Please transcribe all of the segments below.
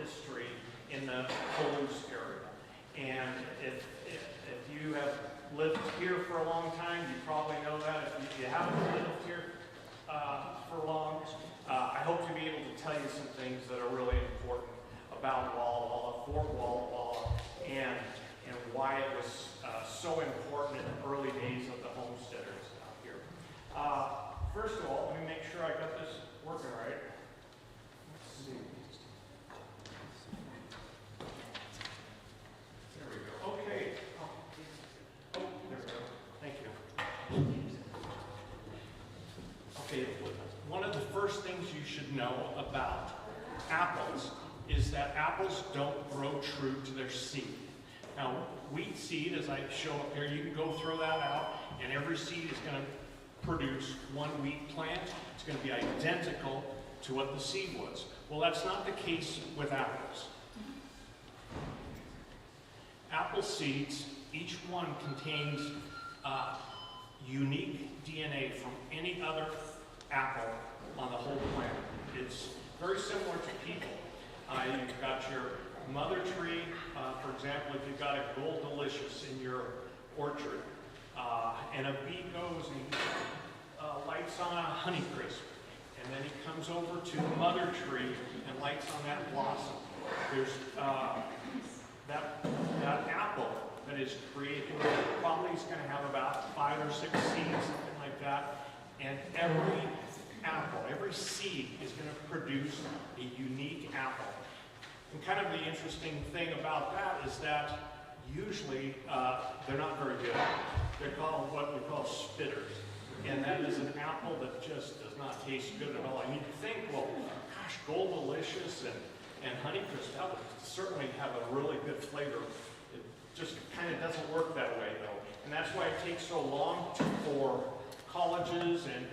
history in the Toulouse area. And if you have lived here for a long time, you probably know that. If you haven't lived here for long, I hope to be able to tell you some things that are really important about Walla, for Walla, and why it was so important in the early days of the homesteaders out here. First of all, let me make sure I got this working right. Let's see. There we go. Okay. Oh, there we go. Thank you. Okay, one of the first things you should know about apples is that apples don't grow true to their seed. Now, wheat seed, as I show up here, you can go throw that out, and every seed is going to produce one wheat plant. It's going to be identical to what the seed was. Well, that's not the case with apples. Apple seeds, each one contains unique DNA from any other apple on the whole planet. It's very similar to people. You've got your mother tree, for example, if you've got a Gold Delicious in your orchard, and a bee goes and lights on a Honeycrisp, and then he comes over to the mother tree and lights on that blossom. There's that apple that is created probably is going to have about 5 or 6 seeds, something like that, and every apple, every seed is going to produce a unique apple. And kind of the interesting thing about that is that usually they're not very good. They're called what we call spitters. And that is an apple that just does not taste good at all. I mean, you think, well, gosh, Gold Delicious and Honeycrisp, that would certainly have a really good flavor. It just kind of doesn't work that way, though. And that's why it takes so long for colleges and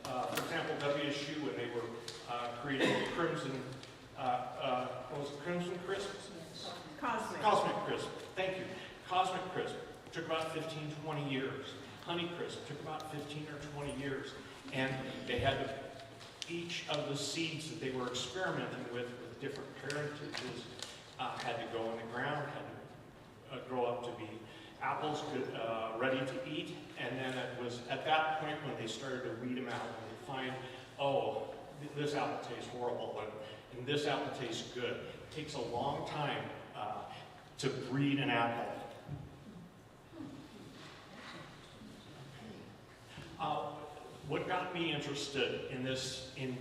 for example, WSU, when they were creating Crimson, what was it, Crimson Crisp? Cosmic Crisp. Thank you. Cosmic Crisp took about 15, 20 years. Honeycrisp took about 15 or 20 years. And they had to, each of the seeds that they were experimenting with different parentages, had to go in the ground, had to grow up to be apples good, ready to eat. And then it was at that point when they started to weed them out, and they find, oh, this apple tastes horrible, and this apple tastes good. It takes a long time to breed an apple. What got me interested in this, in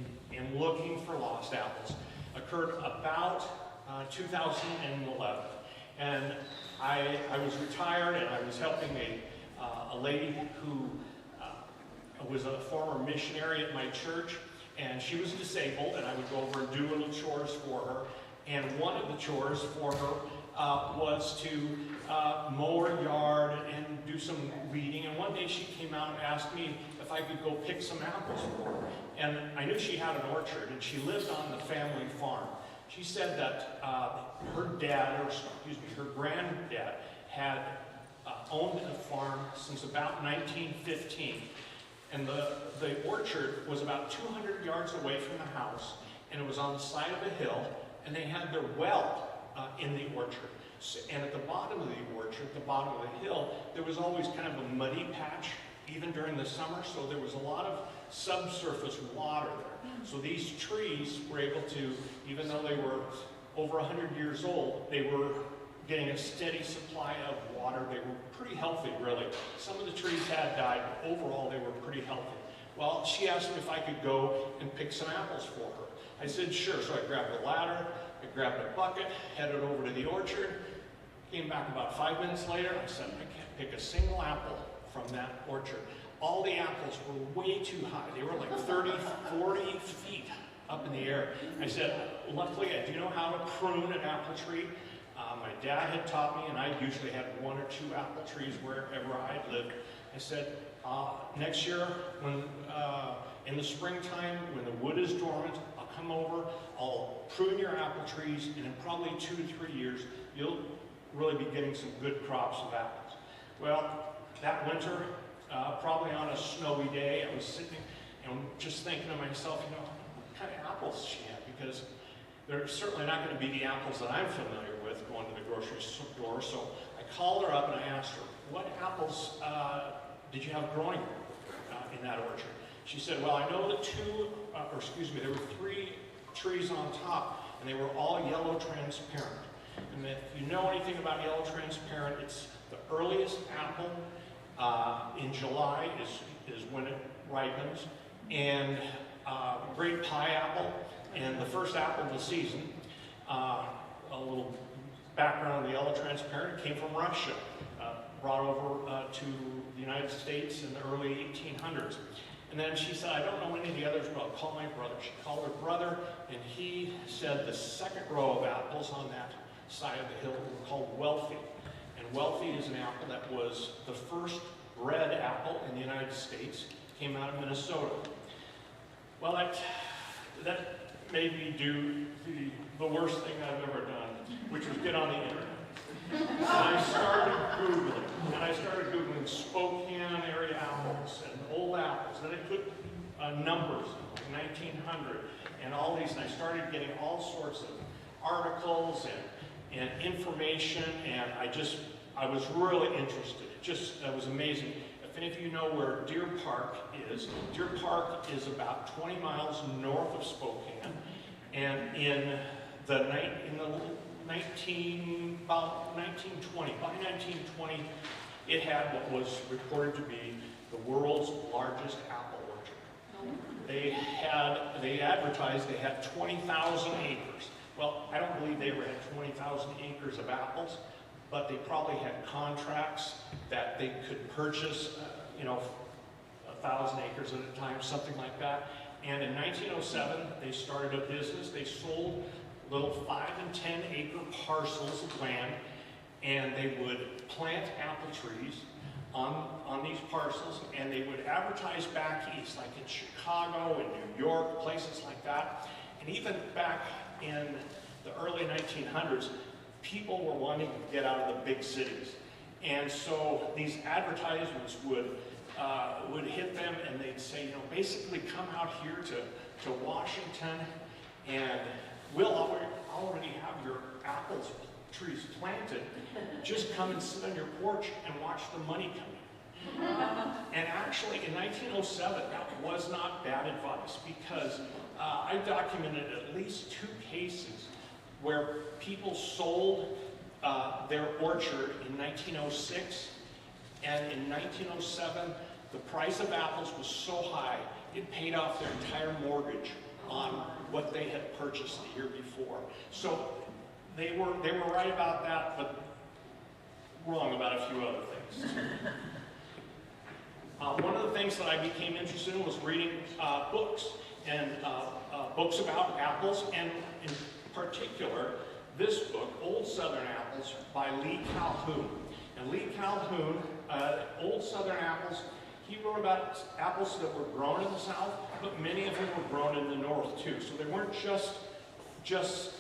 looking for lost apples, occurred about 2011. And I was retired, and I was helping a lady who was a former missionary at my church, and she was disabled, and I would go over and do little chores for her. And one of the chores for her was to mow her yard and do some weeding. And one day she came out and asked me if I could go pick some apples for her. And I knew she had an orchard, and she lived on the family farm. She said that her dad, or excuse me, her granddad had owned a farm since about 1915. And the orchard was about 200 yards away from the house, and it was on the side of a hill, and they had their well in the orchard. And at the bottom of the orchard, at the bottom of the hill, there was always kind of a muddy patch, even during the summer, so there was a lot of subsurface water there. So these trees were able to, even though they were over 100 years old, they were getting a steady supply of water. They were pretty healthy, really. Some of the trees had died, but overall they were pretty healthy. Well, she asked me if I could go and pick some apples for her. I said, sure. So I grabbed a ladder, I grabbed a bucket, headed over to the orchard, came back about 5 minutes later, I said, I can't pick a single apple from that orchard. All the apples were way too high. They were like 30, 40 feet up in the air. I said, luckily I do know how to prune an apple tree. My dad had taught me, and I usually had 1 or 2 apple trees wherever I lived. I said, next year, when in the springtime, when the wood is dormant, I'll come over, I'll prune your apple trees, and in probably 2 to 3 years, you'll really be getting some good crops of apples. Well, that winter, probably on a snowy day, I was sitting and just thinking to myself, you know, what kind of apples she had, because they're certainly not going to be the apples that I'm familiar with going to the grocery store. So I called her up and I asked her, what apples did you have growing in that orchard? She said, well, I know that there were 3 trees on top, and they were all yellow transparent. And if you know anything about yellow transparent, it's the earliest apple in July is when it ripens, and great pie apple, and the first apple of the season. A little background on the yellow transparent came from Russia, brought over to the United States in the early 1800s. And then she said, I don't know any of the others, but I'll call my brother. She called her brother, and he said the second row of apples on that side of the hill were called Wealthy. And Wealthy is an apple that was the first red apple in the United States, came out of Minnesota. Well, that made me do the worst thing I've ever done, which was get on the internet. And I started Googling Spokane area apples and old apples. Then I put numbers, like 1900, and all these, and I started getting all sorts of articles and information, and I was really interested. That was amazing. If any of you know where Deer Park is about 20 miles north of Spokane, and by 1920, it had what was reported to be the world's largest apple orchard. They advertised they had 20,000 acres. Well, I don't believe they ever had 20,000 acres of apples, but they probably had contracts that they could purchase, 1,000 acres at a time, something like that. And in 1907, they started a business. They sold little 5 and 10 acre parcels of land, and they would plant apple trees on these parcels, and they would advertise back east, like in Chicago and New York, places like that. And even back in the early 1900s, people were wanting to get out of the big cities. And so these advertisements would hit them, and they'd say, basically come out here to Washington, and we'll already have your apples trees planted. Just come and sit on your porch and watch the money come in. And actually, in 1907, that was not bad advice, because I documented at least 2 cases where people sold their orchard in 1906, and in 1907, the price of apples was so high, it paid off their entire mortgage on what they had purchased the year before. So they were right about that, but wrong about a few other things. One of the things that I became interested in was reading books, and books about apples, and in particular, this book, Old Southern Apples, by Lee Calhoun. And Lee Calhoun, Old Southern Apples, he wrote about apples that were grown in the South, but many of them were grown in the North too. So they weren't just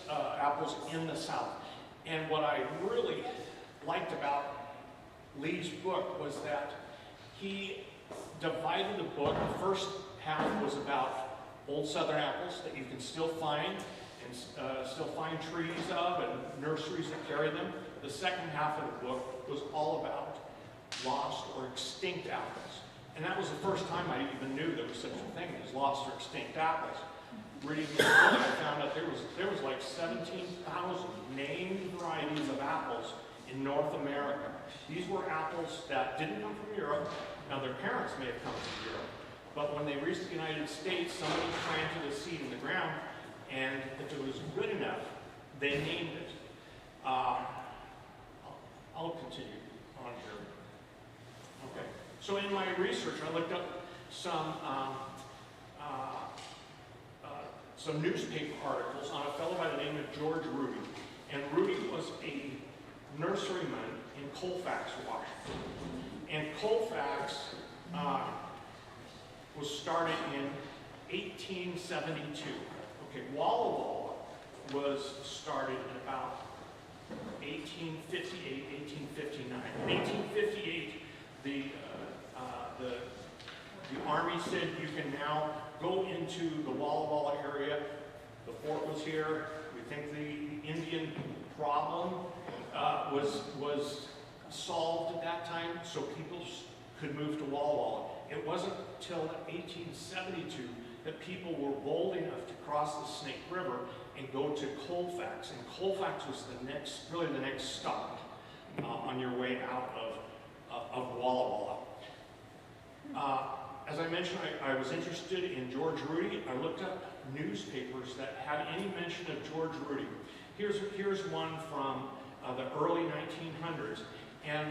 apples in the South. And what I really liked about Lee's book was that he divided the book. The first half was about Old Southern apples that you can still find, and still find trees of, and nurseries that carry them. The second half of the book was all about lost or extinct apples. And that was the first time I even knew there was such a thing as lost or extinct apples. Reading the book, I found out there was like 17,000 named varieties of apples in North America. These were apples that didn't come from Europe. Now, their parents may have come from Europe, but when they reached the United States, somebody planted a seed in the ground, and if it was good enough, they named it. I'll continue on here. Okay. So in my research, I looked up some newspaper articles on a fellow by the name of George Rudy. And Rudy was a nurseryman in Colfax, Washington. And Colfax was started in 1872. Okay, Walla was started in about 1858, 1859. In 1858, the Army said you can now go into the Walla area. The fort was here. We think the Indian problem was solved at that time, so people could move to Walla. It wasn't until 1872 that people were bold enough to cross the Snake River and go to Colfax. And Colfax was really the next stop on your way out of Walla Walla. As I mentioned, I was interested in George Rudy. I looked up newspapers that had any mention of George Rudy. Here's one from the early 1900s. And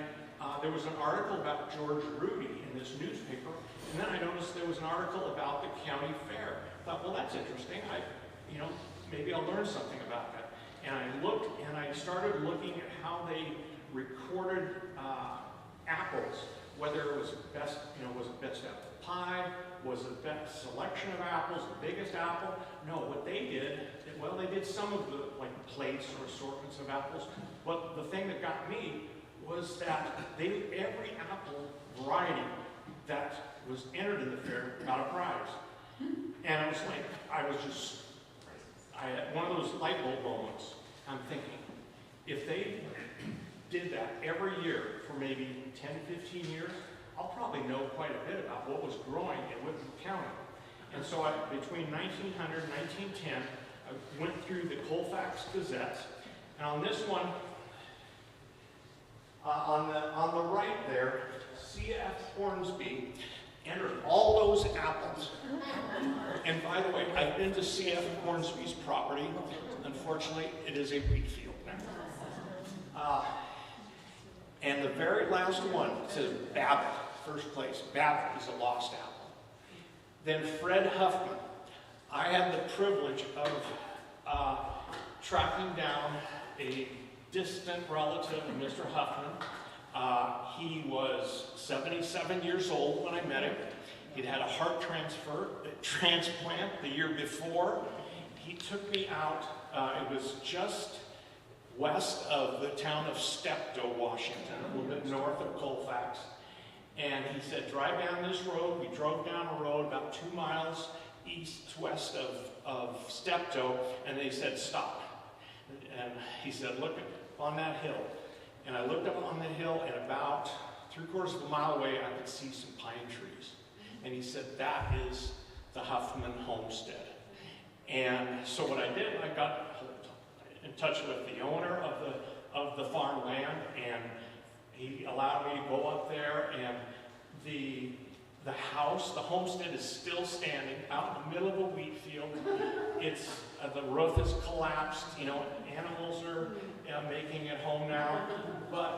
there was an article about George Rudy in this newspaper, and then I noticed there was an article about the county fair. I thought, well, that's interesting. Maybe I'll learn something about that. And I looked, and I started looking at how they recorded apples, whether it was best, was it best apple pie, was it best selection of apples, the biggest apple? No, what they did, they did some of the plates or assortments of apples, but the thing that got me was that every apple variety that was entered in the fair got a prize. And I had one of those light bulb moments. I'm thinking, if they did that every year for maybe 10, 15 years, I'll probably know quite a bit about what was growing in Whitman County. And so between 1900 and 1910, I went through the Colfax Gazette, and on this one, on the right there, C.F. Hornsby entered all those apples. And by the way, I've been to C.F. Hornsby's property. Unfortunately, it is a wheat field now. And the very last one says Babbitt, first place. Babbitt is a lost apple. Then Fred Huffman. I had the privilege of tracking down a distant relative of Mr. Huffman. He was 77 years old when I met him. He'd had a heart transplant the year before. He took me out. It was just west of the town of Steptoe, Washington, a little bit north of Colfax. And he said, drive down this road. We drove down a road about 2 miles east-west of Steptoe, and they said, stop. And he said, look on that hill. And I looked up on the hill, and about 3/4 of a mile away, I could see some pine trees. And he said, that is the Huffman homestead. And so what I did, I got in touch with the owner of the farmland, and he allowed me to go up there, and the house, the homestead is still standing out in the middle of a wheat field. It's the roof is collapsed, animals are making it home now,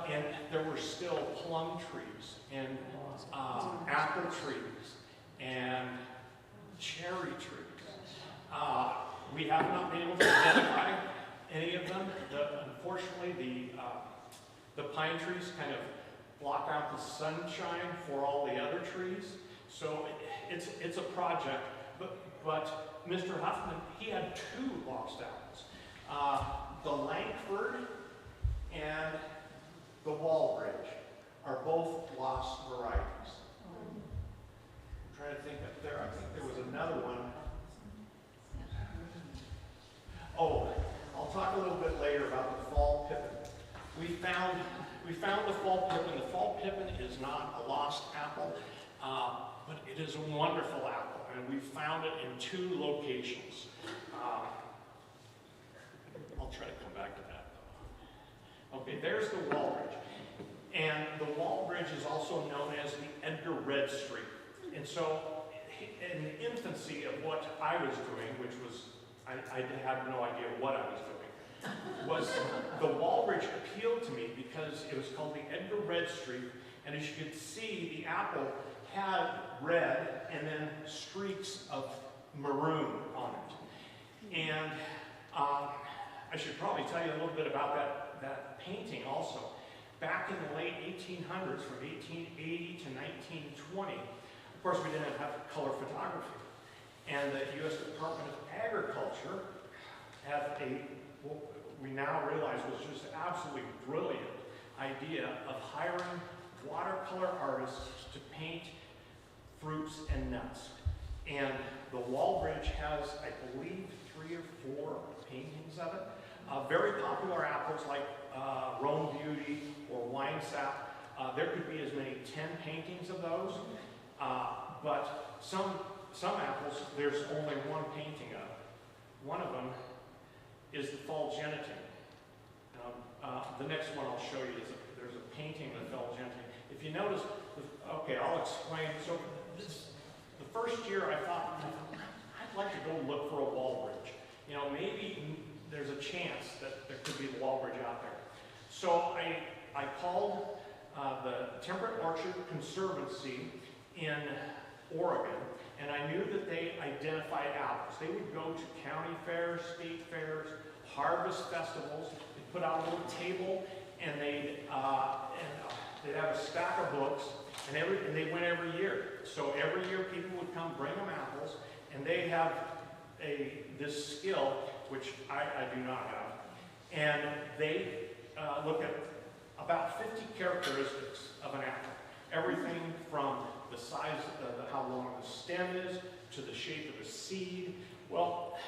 and there were still plum trees and apple trees and cherry trees. We have not been able to identify any of them. Unfortunately, the pine trees kind of block out the sunshine for all the other trees. So it's a project. But Mr. Huffman, he had 2 lost apples. The Langford and the Walbridge are both lost varieties. I'm trying to think up there. I think there was another one. Oh, I'll talk a little bit later about the fall pippin. We found the fall pippin. The fall pippin is not a lost apple, but it is a wonderful apple, and we found it in 2 locations. I'll try to come back to that, though. Okay, there's the Walbridge. And the Walbridge is also known as the Edgar Red Street. And so, in the infancy of what I was doing, which was, I had no idea what I was doing, was the Walbridge appealed to me because it was called the Edgar Red Street, and as you could see, the apple had red and then streaks of maroon on it. And I should probably tell you a little bit about that painting also. Back in the late 1800s, from 1880 to 1920, of course we didn't have color photography. And the U.S. Department of Agriculture had what we now realize was just an absolutely brilliant idea of hiring watercolor artists to paint fruits and nuts. And the Walbridge has, I believe, 3 or 4 paintings paintings of it. Very popular apples like Rome Beauty or Wine Sap. There could be as many 10 paintings of those, but some apples there's only one painting of. One of them is the Fall Gentian. The next one I'll show you is there's a painting of the Fall Gentian. If you notice, okay, I'll explain. So the first year I thought, I'd like to go look for a wall bridge. You know, maybe there's a chance that there could be a wall bridge out there. So I called the Temperate Orchard Conservancy in Oregon, and I knew that they identified apples. They would go to county fairs, state fairs, harvest festivals. They'd put out a little table, and they'd have a stack of books, and they went every year. So every year people would come bring them apples, and they have this skill, which I do not have, and they look at about 50 characteristics of an apple. Everything from the size, how long the stem is, to the shape of the seed. Well,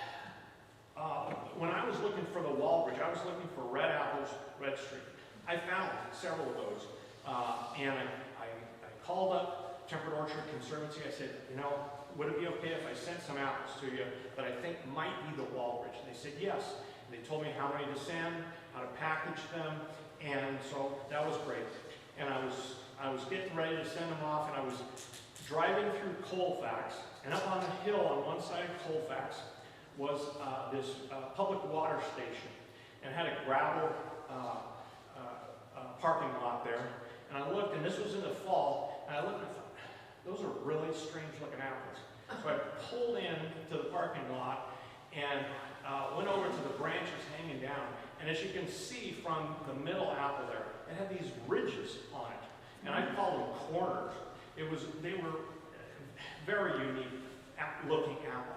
when I was looking for the wall bridge, I was looking for red apples, red streak. I found several of those, and I called up Temperate Orchard Conservancy. I said, you know, would it be okay if I sent some apples to you that I think might be the wall bridge? And they said yes. And they told me how many to send, how to package them, and so that was great. And I was getting ready to send them off, and I was driving through Colfax, and up on the hill on one side of Colfax was this public water station, and it had a gravel parking lot there. And I looked, and this was in the fall, and I looked and I thought, those are really strange looking apples. So I pulled into the parking lot and went over to the branches hanging down. And as you can see from the middle apple there, it had these ridges on it. And I call them corners. They were very unique looking apple.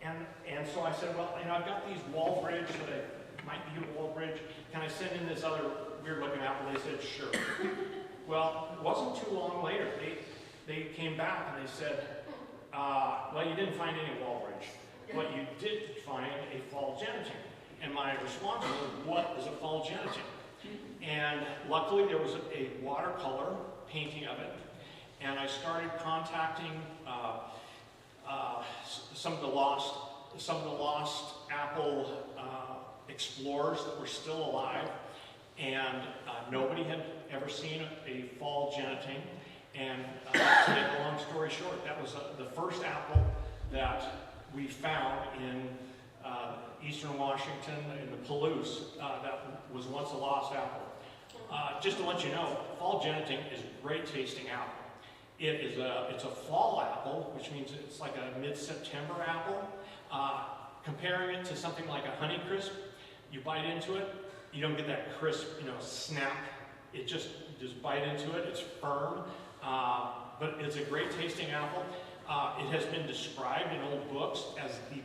And so I said, well, you know, I've got these wall bridge that might be a wall bridge. Can I send in this other weird looking apple? They said, sure. Well, it wasn't too long later. They came back and they said, well, you didn't find any wall bridge. But you did find a Fall Gentian. And my response was, what is a Fall Gentian? And luckily there was a watercolor painting of it. And I started contacting some of the lost apple explorers that were still alive. And nobody had ever seen a Fall Gentian. And to make a long story short, that was the first apple that we found in eastern Washington, in the Palouse, that was once a lost apple. Just to let you know, Fall Gentian is a great tasting apple. It's a fall apple, which means it's like a mid-September apple. Comparing it to something like a Honeycrisp, you bite into it, you don't get that crisp, snap. It just bite into it. It's firm, but it's a great tasting apple. It has been described in old books as the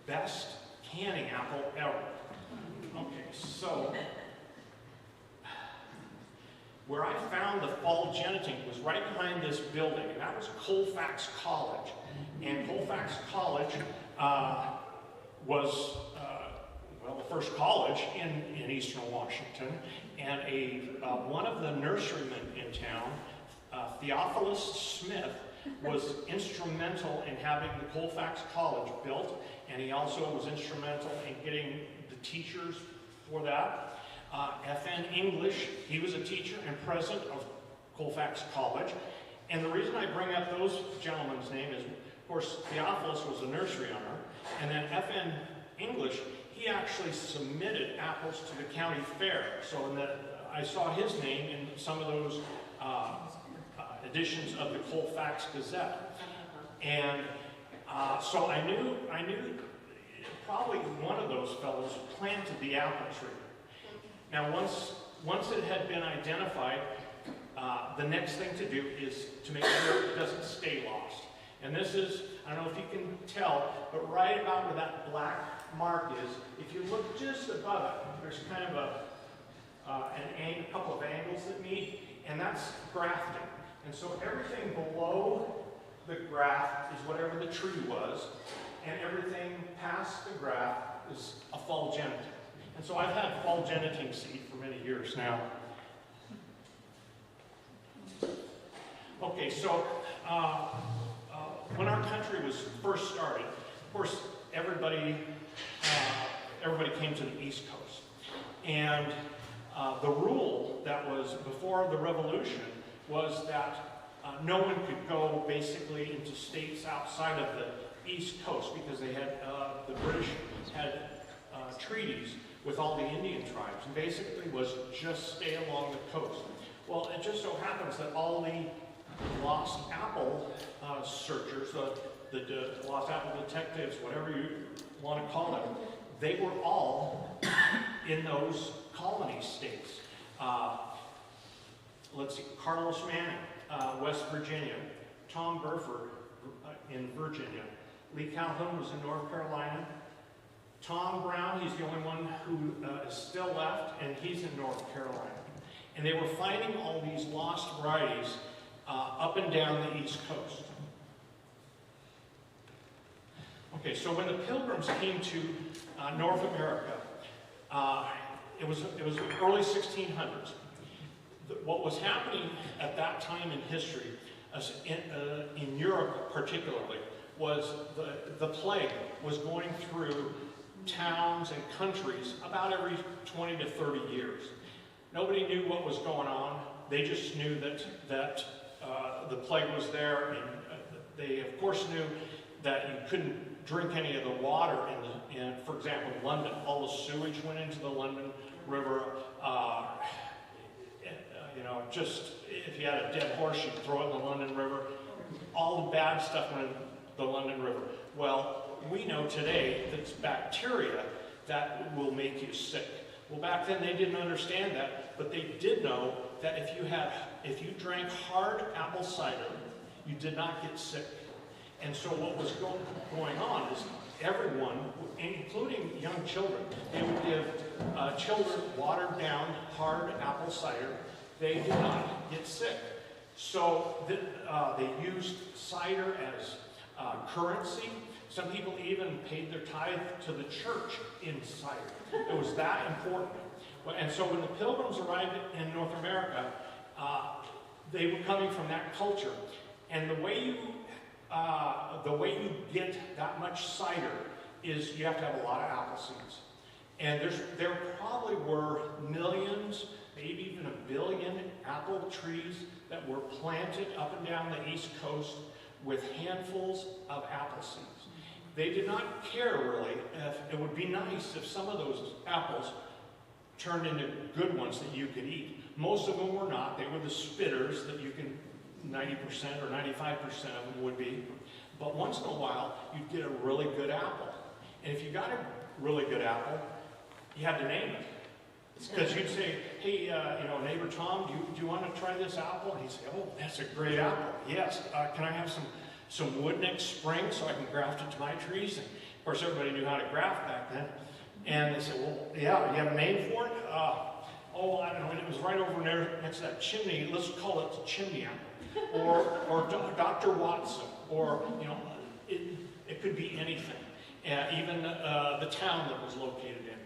best canning apple ever. Okay, so where I found the Fall Gentian was right behind this building, and that was Colfax College. And Colfax College was the first college in eastern Washington, and one of the nurserymen in town, Theophilus Smith, was instrumental in having the Colfax College built, and he also was instrumental in getting the teachers for that. F.N. English, he was a teacher and president of Colfax College. And the reason I bring up those gentlemen's name is, of course, Theophilus was a nursery owner, and then F.N. English, he actually submitted apples to the county fair. So I saw his name in some of those editions of the Colfax Gazette. And so I knew probably one of those fellows planted the apple tree. Now once it had been identified, the next thing to do is to make sure it doesn't stay lost. And this is, I don't know if you can tell, but right about where that black mark is, if you look just above it, there's kind of a couple of angles that meet, and that's grafting. And so everything below the graft is whatever the tree was, and everything past the graft is a Fall Gentian. And so I've had fall geneting seed for many years now. Okay, so when our country was first started, of course, everybody came to the East Coast. And the rule that was before the Revolution was that no one could go basically into states outside of the East Coast because they had, the British had treaties with all the Indian tribes, and basically was just stay along the coast. Well, it just so happens that all the lost apple searchers, the lost apple detectives, whatever you want to call them, they were all in those colony states. Let's see, Carlos Manning, West Virginia, Tom Burford in Virginia, Lee Calhoun was in North Carolina, Tom Brown, he's the only one who is still left, and he's in North Carolina. And they were finding all these lost varieties up and down the East Coast. Okay, so when the Pilgrims came to North America, it was early 1600s. What was happening at that time in history, in Europe particularly, was the plague was going through towns and countries about every 20 to 30 years. Nobody knew what was going on. They just knew that the plague was there, and they of course knew that you couldn't drink any of the water in for example, London. All the sewage went into the London River. You know, just if you had a dead horse, you'd throw it in the London River. All the bad stuff went in the London River. Well, we know today that it's bacteria that will make you sick. Well, back then they didn't understand that, but they did know that if you drank hard apple cider, you did not get sick. And so what was going on is everyone, including young children, they would give children watered down hard apple cider. They did not get sick. So they used cider as currency. Some people even paid their tithe to the church in cider. It was that important. And so when the Pilgrims arrived in North America, they were coming from that culture. And the way you get that much cider is you have to have a lot of apple seeds. And there probably were millions, maybe even 1 billion apple trees that were planted up and down the East Coast with handfuls of apple seeds. They did not care really. It would be nice if some of those apples turned into good ones that you could eat. Most of them were not. They were the spitters that you can, 90% or 95% of them would be. But once in a while, you'd get a really good apple. And if you got a really good apple, you had to name it. Because you'd say, hey, neighbor Tom, do you want to try this apple? And he'd say, oh, that's a great apple. Yes. Can I have some wood next spring so I can graft it to my trees? And of course, everybody knew how to graft back then. And they said, well, yeah, you have a name for it? Oh, I don't know. It was right over there next to that chimney. Let's call it the chimney apple. Or Dr. Watson. Or, it could be anything. Even the town that was located in.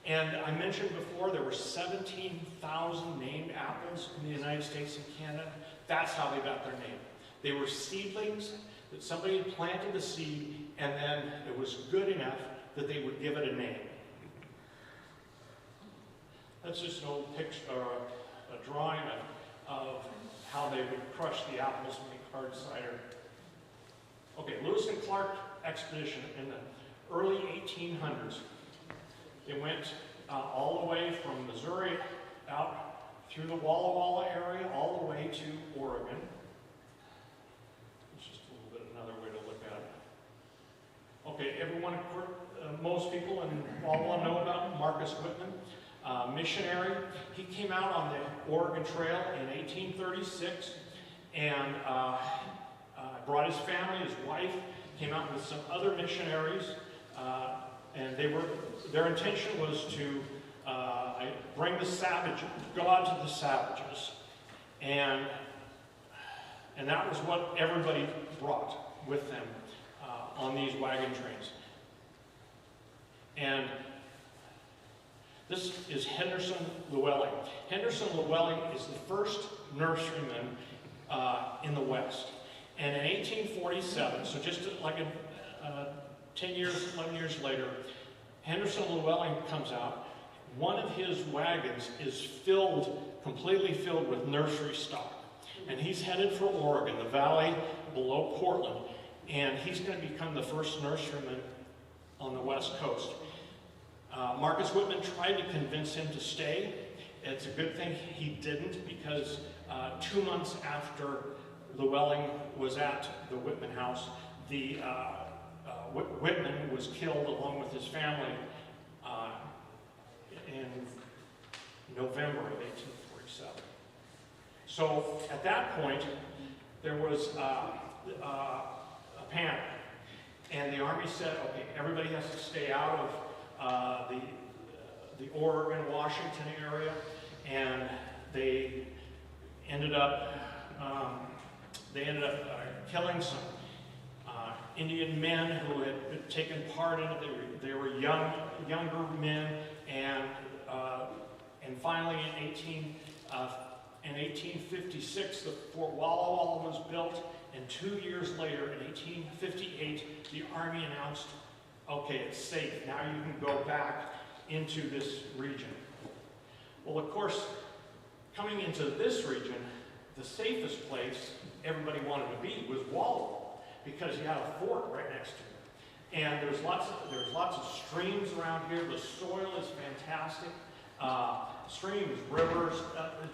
And I mentioned before, there were 17,000 named apples in the United States and Canada. That's how they got their name. They were seedlings that somebody had planted the seed, and then it was good enough that they would give it a name. That's just an old picture, or a drawing of how they would crush the apples and make hard cider. Okay, Lewis and Clark expedition in the early 1800s. They went all the way from Missouri out through the Walla area all the way to Oregon. It's just a little bit another way to look at it. Okay, everyone, most people in Walla know about Marcus Whitman, missionary. He came out on the Oregon Trail in 1836 and brought his family, his wife, came out with some other missionaries. And their intention was to bring God to the savages. And that was what everybody brought with them on these wagon trains. And This is Henderson Llewellyn. Henderson Llewellyn is the first nurseryman in the West. And in 1847, so just like 10 years, 11 years later, Henderson Llewellyn comes out. One of his wagons is completely filled with nursery stock. And he's headed for Oregon, the valley below Portland. And he's going to become the first nurseryman on the West Coast. Marcus Whitman tried to convince him to stay. It's a good thing he didn't, because 2 months after Llewellyn was at the Whitman house, Whitman was killed along with his family in November of 1847. So at that point, there was a panic. And the Army said, okay, everybody has to stay out of the Oregon, Washington area. And they ended up killing some Indian men who had taken part in it. They were younger men, and finally in 1856, the Fort Walla was built, and 2 years later, in 1858, the Army announced, okay, it's safe. Now you can go back into this region. Well, of course, coming into this region, the safest place everybody wanted to be was Walla, because you had a fort right next to it. And there's lots of streams around here. The soil is fantastic. Streams, rivers,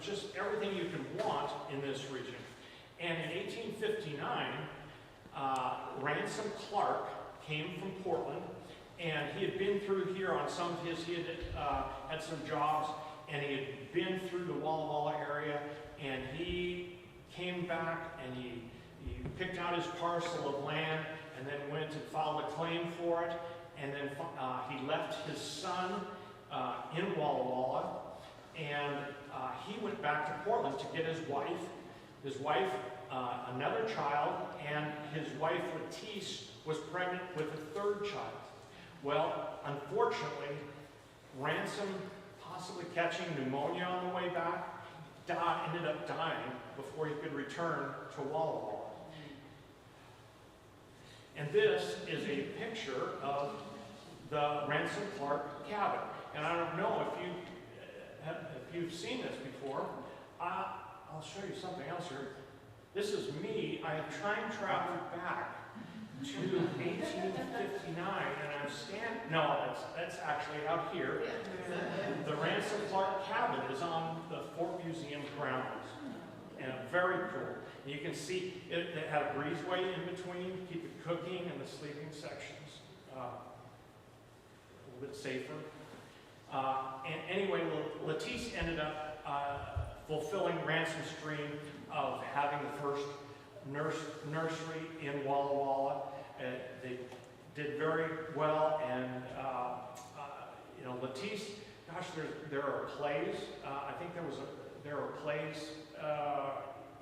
just everything you could want in this region. And in 1859, Ransom Clark came from Portland, and he had been through here on some of he had some jobs, and he had been through the Walla Walla area, and he came back and he picked out his parcel of land and then went and filed a claim for it, and then he left his son in Walla Walla, and he went back to Portland to get his wife, another child, and his wife Lettice was pregnant with a third child. Well, unfortunately, Ransom, possibly catching pneumonia on the way back, ended up dying before he could return to Walla Walla. And this is a picture of the Ransom Clark cabin. And I don't know if you've seen this before. I'll show you something else here. This is me. I have time traveled back to 1859, and I'm standing. No, that's actually out here. The Ransom Clark cabin is on the Fort Museum grounds, and very cool. And you can see it had a breezeway in between, keep the cooking and the sleeping sections a little bit safer. And anyway, Lettice ended up fulfilling Ransom's dream of having the first nursery in Walla Walla. They did very well, and Lettice, gosh, there are plays. I think there are plays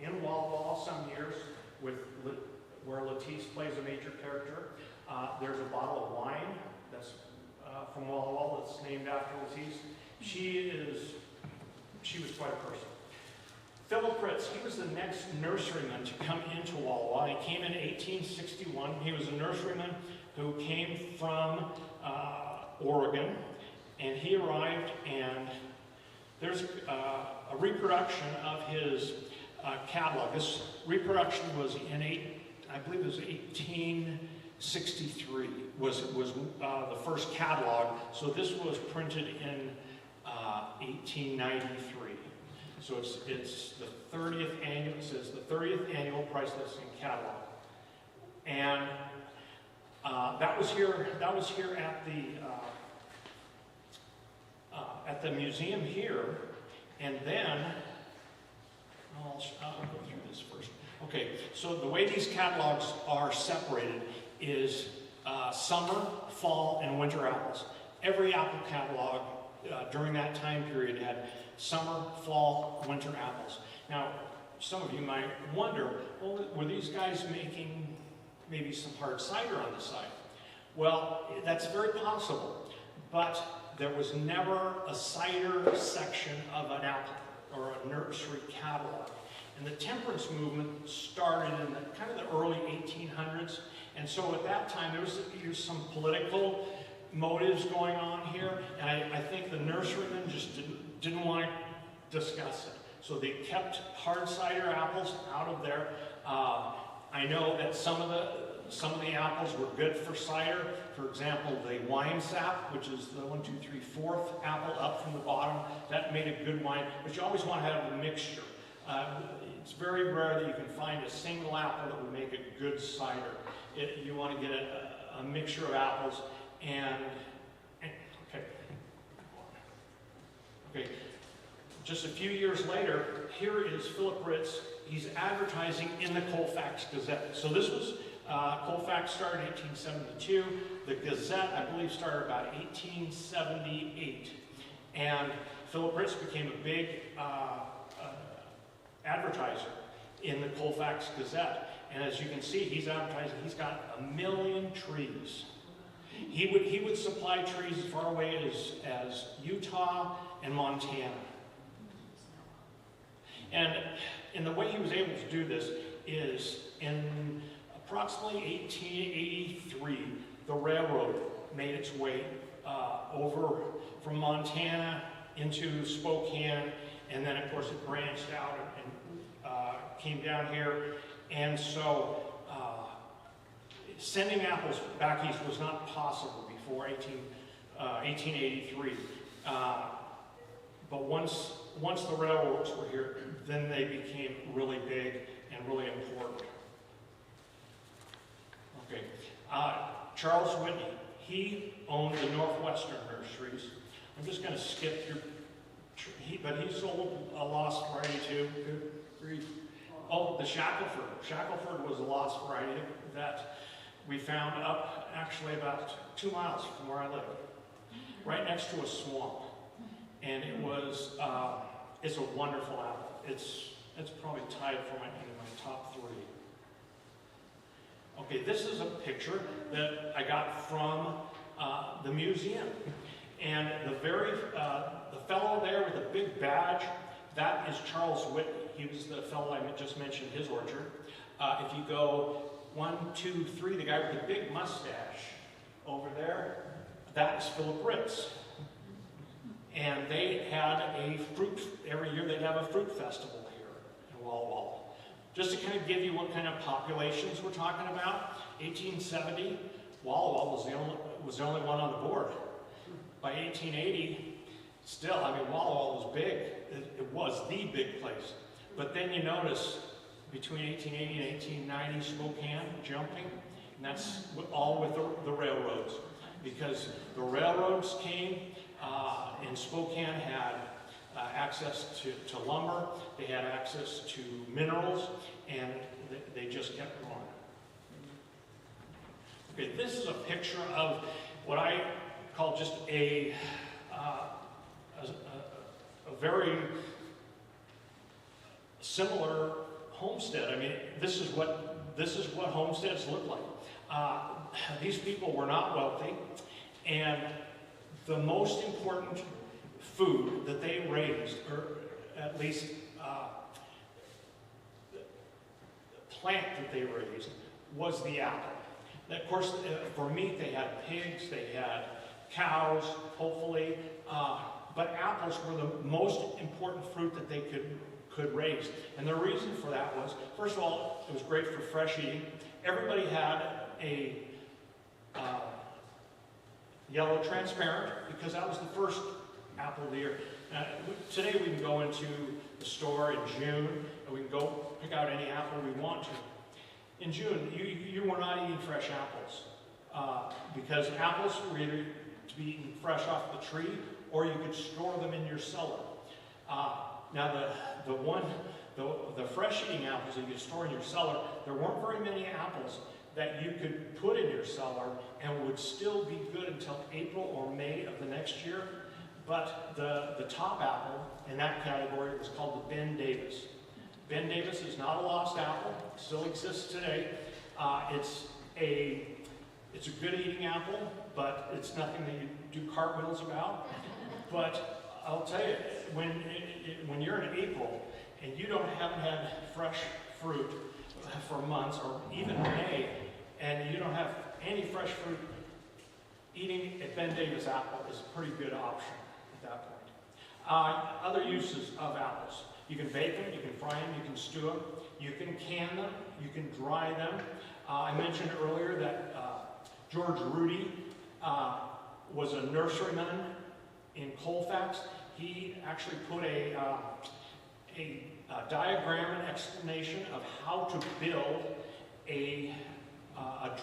in Walla Walla some years where Lettice plays a major character. There's a bottle of wine that's from Walla Walla that's named after Lettice. She was quite a person. Philip Ritz, he was the next nurseryman to come into Walla Walla. He came in 1861. He was a nurseryman who came from Oregon, and he arrived, and there's a reproduction of his catalog. This reproduction was I believe it was 1863 was the first catalog. So this was printed in 1893. So it's the 30th annual. It says the 30th annual price listing catalog, and that was here at the museum here, and then I'll go through this first. Okay, so the way these catalogs are separated is summer, fall, and winter apples. Every apple catalog during that time period had summer, fall, winter apples. Now, some of you might wonder, well, were these guys making maybe some hard cider on the side? Well, that's very possible, but there was never a cider section of an apple or a nursery catalog. And the temperance movement started in the kind of the early 1800s. And so at that time, there was some political motives going on here. And I think the nurserymen just didn't want to discuss it. So they kept hard cider apples out of there. I know that some of the apples were good for cider. For example, the wine sap, which is the 1, 2, 3, 4th apple up from the bottom, that made a good wine. But you always want to have a mixture. It's very rare that you can find a single apple that would make a good cider. You want to get a mixture of apples okay. Just a few years later, here is Philip Ritz. He's advertising in the Colfax Gazette. So this was, Colfax started in 1872. The Gazette, I believe, started about 1878. And Philip Ritz became a big advertiser in the Colfax Gazette. And as you can see, he's advertising, he's got 1 million trees. He would supply trees as far away as Utah and Montana. And the way he was able to do this is in approximately 1883, the railroad made its way over from Montana into Spokane, and then of course it branched out and came down here. And so sending apples back east was not possible before 1883. But once the railroads were here, then they became really big and really important. Okay, Charles Whitney, he owned the Northwestern Nurseries. I'm just going to skip through, but he sold a lost variety too. Good grief. Oh, the Shackelford. Shackelford was a lost variety that we found up actually about 2 miles from where I live, right next to a swamp. And it was, it's a wonderful apple. It's probably tied for in my top 3. Okay, this is a picture that I got from the museum. And the fellow there with the big badge, that is Charles Whitney. He was the fellow I just mentioned, his orchard. If you go 1, 2, 3, the guy with the big mustache over there, that's Philip Ritz. And they had every year they'd have a fruit festival here in Walla. Just to kind of give you what kind of populations we're talking about, 1870, Walla was the only one on the board. By 1880, still, I mean, Walla was big. It was the big place. But then you notice between 1880 and 1890, Spokane jumping, and that's all with the railroads. Because the railroads came, and Spokane had access to lumber, they had access to minerals, and they just kept going. Okay, this is a picture of what I call just a very similar homestead. I mean, this is what homesteads look like. These people were not wealthy, and the most important food that they raised, or at least the plant that they raised, was the apple. Of course, for meat they had pigs, they had cows, hopefully, but apples were the most important fruit that they could raise. And the reason for that was, first of all, it was great for fresh eating. Everybody had a yellow transparent, because that was the first apple of the year. Today we can go into the store in June, and we can go pick out any apple we want to. In June, you were not eating fresh apples, because apples were either to be eaten fresh off the tree, or you could store them in your cellar. Now the fresh eating apples that you could store in your cellar, there weren't very many apples that you could put in your cellar and would still be good until April or May of the next year. But the top apple in that category was called the Ben Davis. Ben Davis is not a lost apple, it still exists today. It's a It's a good eating apple, but it's nothing that you do cartwheels about. But I'll tell you, when you're in April and you haven't had fresh fruit for months, or even May, and you don't have any fresh fruit, eating a Ben Davis apple is a pretty good option at that point. Other uses of apples. You can bake them, you can fry them, you can stew them, you can can them, you can dry them. I mentioned earlier that George Rudy was a nurseryman in Colfax. He actually put a diagram and explanation of how to build a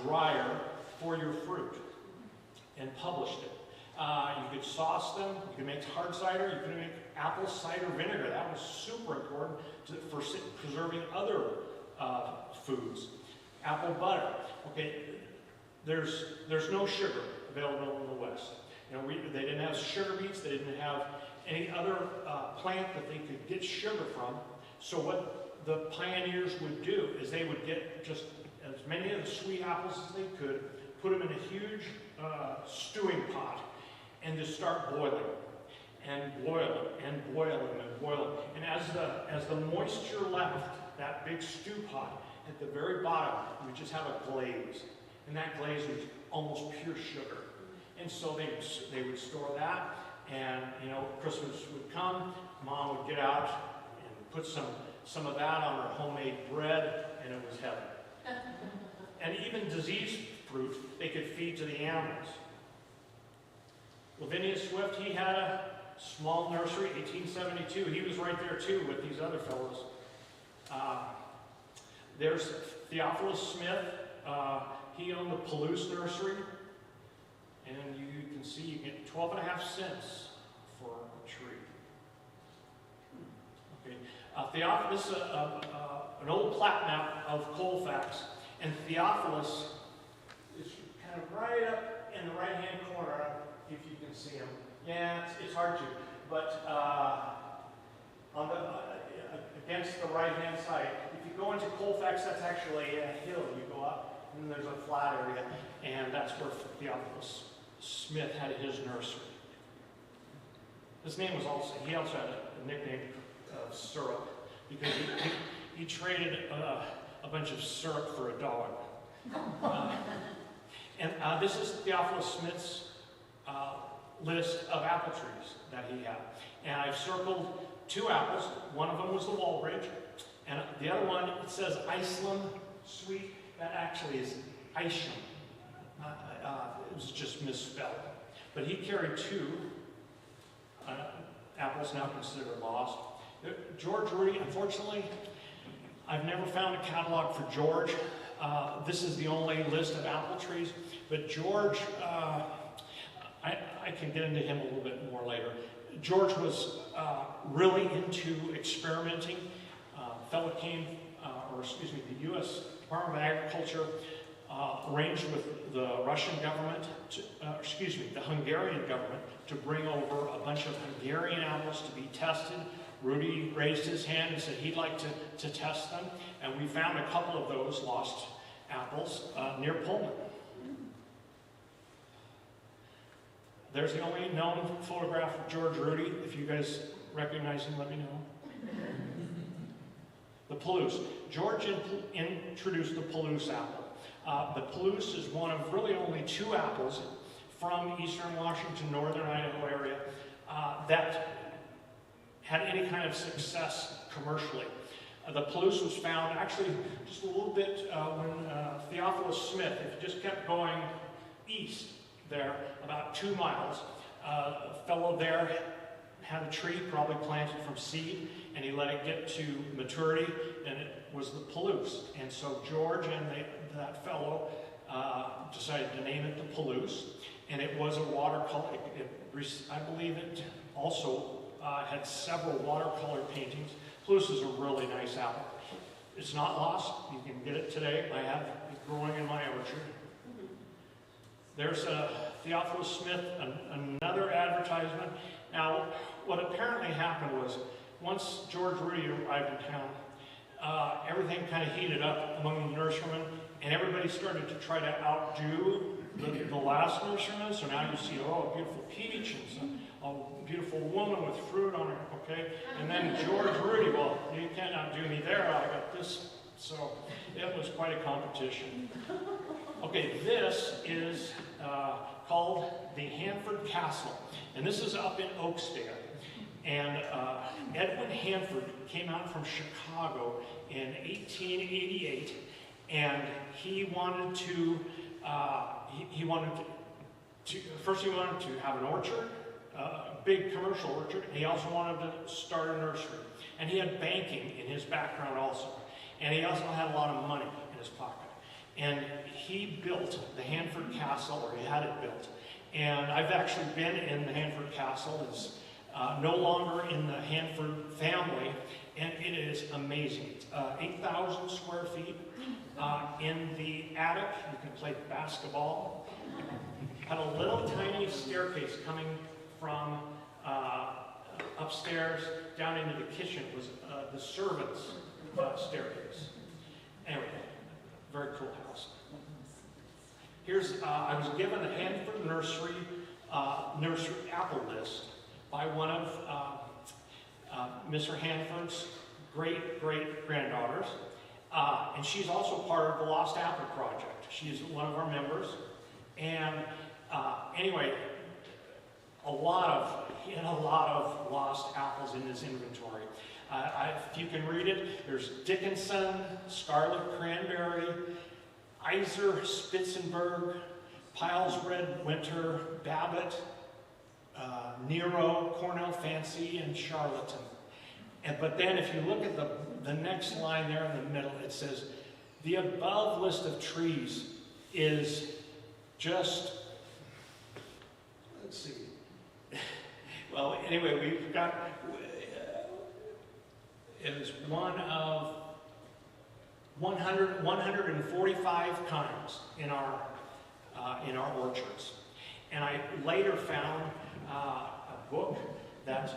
dryer for your fruit and published it. You could sauce them, you could make hard cider, you could make apple cider vinegar. That was super important for preserving other foods. Apple butter. Okay, there's no sugar available in the West. You know, they didn't have sugar beets, they didn't have any other plant that they could get sugar from. So what the pioneers would do is they would get just as many of the sweet apples as they could, put them in a huge stewing pot, and just start boiling, and boil them, and boil them, and boil them. And as the moisture left that big stew pot, at the very bottom, you would just have a glaze. And that glaze was almost pure sugar. And so they would store that, and you know, Christmas would come, Mom would get out and put some of that on her homemade bread, and it was heaven. And even diseased fruit, they could feed to the animals. Lavinia Swift, he had a small nursery, 1872. He was right there too with these other fellows. There's Theophilus Smith. He owned the Palouse Nursery. And you can see you get 12.5 cents for a tree. Okay. Theophilus, an old plat map of Colfax. And Theophilus is kind of right up in the right-hand corner, if you can see him. Yeah, it's hard to, but on the against the right-hand side. If you go into Colfax, that's actually a hill. You go up, and then there's a flat area, and that's where Theophilus Smith had his nursery. His name was he also had a nickname of Syrup, because he traded a bunch of syrup for a dog. And this is Theophilus Smith's list of apple trees that he had. And I've circled 2 apples. One of them was the Walbridge, and the other one, it says Iceland sweet. That actually is Isham. It was just misspelled. But he carried 2 apples now considered lost. George Rudy, unfortunately, I've never found a catalog for George. This is the only list of apple trees. But George, I can get into him a little bit more later. George was really into experimenting. Fellow came, the U.S. Department of Agriculture arranged with the Russian government, the Hungarian government, to bring over a bunch of Hungarian apples to be tested. Rudy raised his hand and said he'd like to test them, and we found a couple of those lost apples near Pullman. There's the only known photograph of George Rudy. If you guys recognize him, let me know. The Palouse. George introduced the Palouse apple. The Palouse is one of really only 2 apples from eastern Washington, northern Idaho area that had any kind of success commercially. The Palouse was found actually just a little bit when Theophilus Smith, if you just kept going east there, about 2 miles, a fellow there had a tree probably planted from seed, and he let it get to maturity, and it was the Palouse. And so George and that fellow decided to name it the Palouse, and it was a watercolor. I believe it also had several watercolor paintings. Palouse is a really nice apple. It's not lost. You can get it today. I have it growing in my orchard. There's Theophilus Smith, another advertisement. Now, what apparently happened was, once George Rudy arrived in town, everything kind of heated up among the nurserymen, and everybody started to try to outdo the last nurseryman. So now you see, oh, a beautiful peach and a beautiful woman with fruit on her, okay? And then George Rudy, well, you can't outdo me there. I got this. So it was quite a competition. Okay, this is called the Hanford Castle, and this is up in Oakstale. And Edwin Hanford came out from Chicago in 1888, and he wanted to first he wanted to have an orchard, a big commercial orchard, and he also wanted to start a nursery. And he had banking in his background also, and he also had a lot of money in his pocket. And he built the Hanford Castle, or he had it built. And I've actually been in the Hanford Castle. It's no longer in the Hanford family, and it is amazing. It's 8,000 square feet. In the attic, you can play basketball. Had a little tiny staircase coming from upstairs down into the kitchen. It was the servants' staircase. Anyway, very cool house. Here's, I was given a Hanford nursery apple list by one of Mr. Hanford's great-great-granddaughters. And she's also part of the Lost Apple Project. She's one of our members. And anyway, he had a lot of lost apples in his inventory. If you can read it, there's Dickinson, Scarlet Cranberry, Iser Spitzenberg, Piles Red Winter, Babbitt, Nero, Cornell Fancy, and Charlatan. But then if you look at the next line there in the middle, it says, the above list of trees is just, let's see. Well, anyway, we've got, it is one of 145 kinds in our orchards. And I later found a book that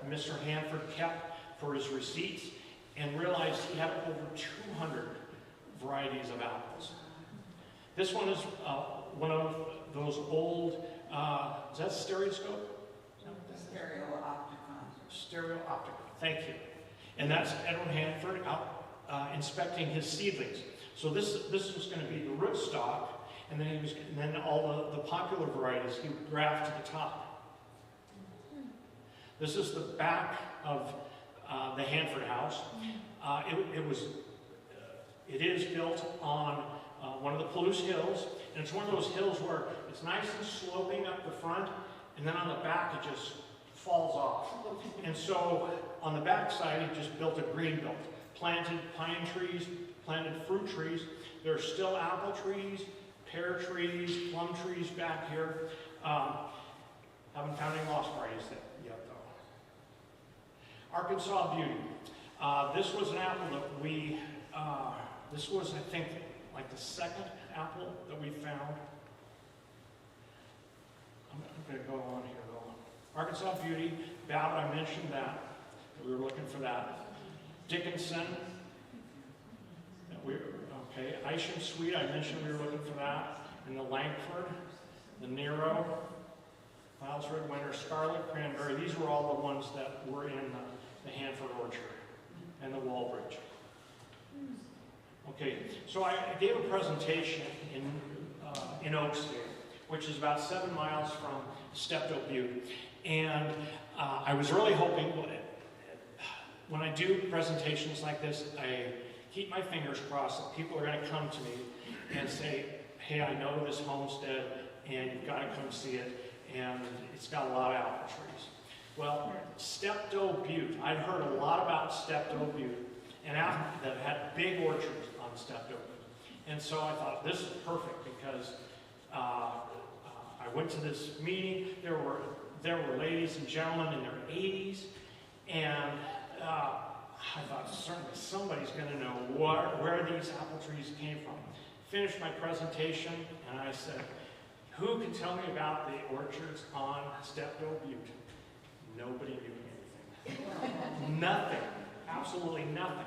Mr. Hanford kept for his receipts, and realized he had over 200 varieties of apples. This one is one of those old, is that stereoscope? Stereopticon, thank you. And that's Edwin Hanford out inspecting his seedlings. So this was going to be the rootstock, and then all the popular varieties he would graft to the top. This is the back of the Hanford house. It is built on one of the Palouse hills, and it's one of those hills where it's nice and sloping up the front, and then on the back it just falls off. And so on the back side, he just built a green belt, planted pine trees, planted fruit trees. There are still apple trees, pear trees, plum trees back here. Haven't found any lost varieties yet, though. Arkansas Beauty. This was an apple that this was, I think, like the second apple that we found. I'm going to go on here, though. Arkansas Beauty, Babbitt, I mentioned that. We were looking for that. Dickinson. Okay, Isham Sweet, I mentioned we were looking for that. And the Langford, the Nero, Piles Red Winter, Scarlet Cranberry. These were all the ones that were in the Hanford Orchard and the Walbridge. Okay, so I gave a presentation in Oakstale, which is about 7 miles from Steptoe Butte. And I was really hoping, when I do presentations like this, I keep my fingers crossed that people are going to come to me and say, hey, I know this homestead, and you've got to come see it, and it's got a lot of apple trees. Well, Steptoe Butte, I'd heard a lot about Steptoe Butte, and that had big orchards on Steptoe Butte. And so I thought, this is perfect, because I went to this meeting. There were ladies and gentlemen in their 80s, and I thought, certainly somebody's going to know where these apple trees came from. Finished my presentation, and I said, who can tell me about the orchards on Steptoe Butte? Nobody knew anything. Nothing. Absolutely nothing.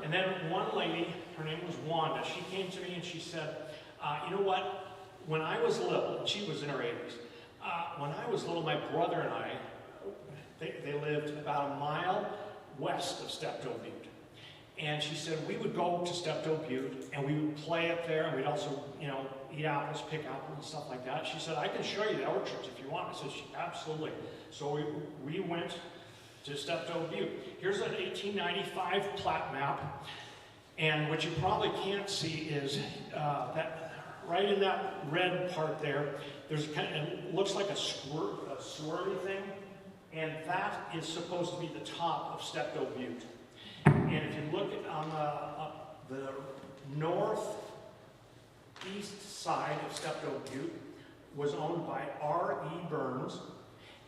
And then one lady her name was Wanda. She came to me and she said, you know what? When I was little, she was in her 80s. When I was little, my brother and I, they lived about a mile west of Steptoe Butte. And she said we would go to Steptoe Butte and we would play up there, and we'd also, you know, eat apples, pick apples and stuff like that. She said, I can show you the orchards if you want. I said, absolutely. So we went to Steptoe Butte. Here's an 1895 plat map. And what you probably can't see is that right in that red part there, there's kind of, it looks like a swirly thing, and that is supposed to be the top of Steptoe Butte. And if you look at on the northeast side of Steptoe Butte was owned by R.E. Burns,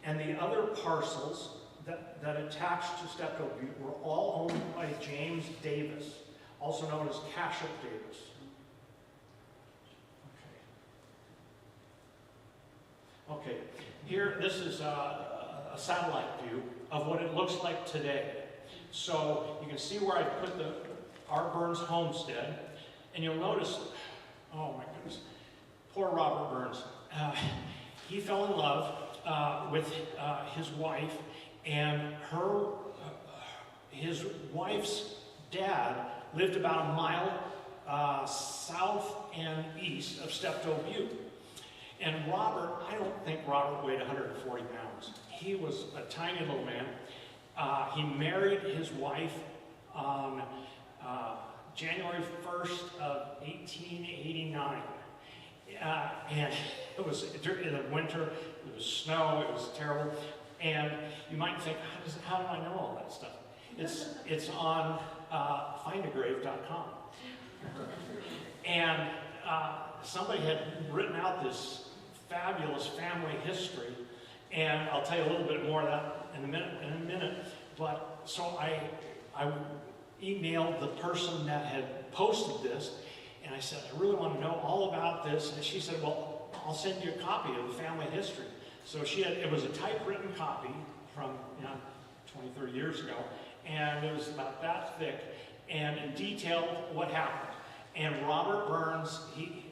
and the other parcels that attached to Steptoe Butte were all owned by James Davis, also known as Cashup Davis. Okay, here, this is a satellite view of what it looks like today. So you can see where I put the R. Burns homestead, and you'll notice, oh my goodness, poor Robert Burns. He fell in love with his wife, and his wife's dad lived about a mile south and east of Steptoe Butte. And Robert, I don't think Robert weighed 140 pounds. He was a tiny little man. He married his wife on January 1st of 1889. And it was in the winter, it was snow, it was terrible. And you might think, how do I know all that stuff? It's on findagrave.com. And somebody had written out this fabulous family history, and I'll tell you a little bit more of that in a minute. But so I emailed the person that had posted this, and I said, I really want to know all about this. And she said, well, I'll send you a copy of the family history. So it was a typewritten copy from 20, 30 years ago, and it was about that thick, and it detailed what happened. And Robert Burns, he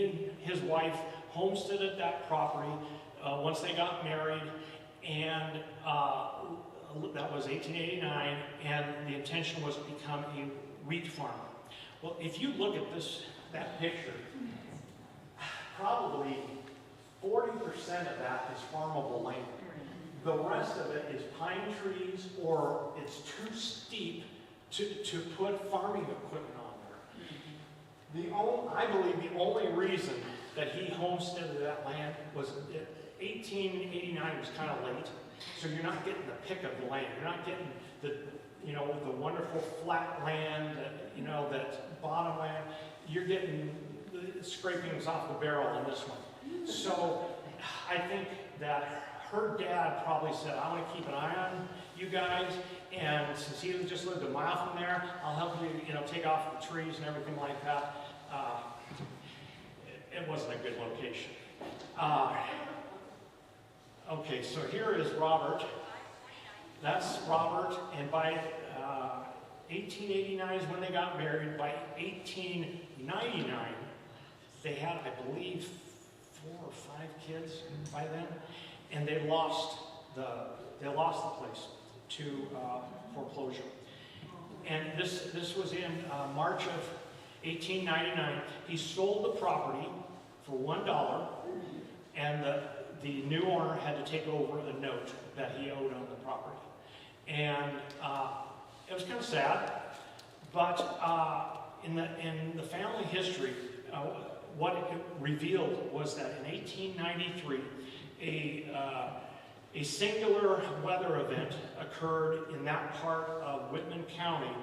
and his wife homesteaded that property once they got married, and that was 1889, and the intention was to become a wheat farmer. Well, if you look at that picture, probably 40% of that is farmable land. The rest of it is pine trees, or it's too steep to put farming equipment on there. I believe the only reason that he homesteaded that land was 1889 was kind of late, so you're not getting the pick of the land. You're not getting the wonderful flat land, that bottom land. You're getting the scrapings off the barrel on this one. So I think that her dad probably said, I want to keep an eye on you guys, and since he just lived a mile from there, I'll help you, take off the trees and everything like that. It wasn't a good location. Okay, so here is Robert. That's Robert, and by 1889 is when they got married. By 1899, they had, I believe, 4 or 5 kids by then, and they lost the place to foreclosure. And this was in March of 1899. He sold the property for $1, and the new owner had to take over the note that he owed on the property. And it was kind of sad, but in the family history, what it revealed was that in 1893, a singular weather event occurred in that part of Whitman County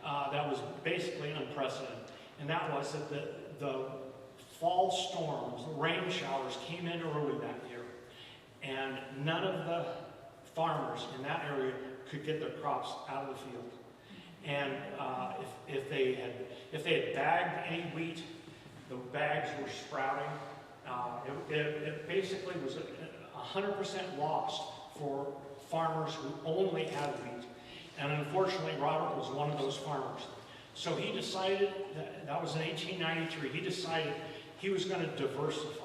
that was basically unprecedented. And that was that the fall storms, the rain showers came in early that year. And none of the farmers in that area could get their crops out of the field. And if they had bagged any wheat, the bags were sprouting. It basically was 100% lost for farmers who only had wheat. And unfortunately, Robert was one of those farmers. So he decided, that was in 1893, he decided he was going to diversify.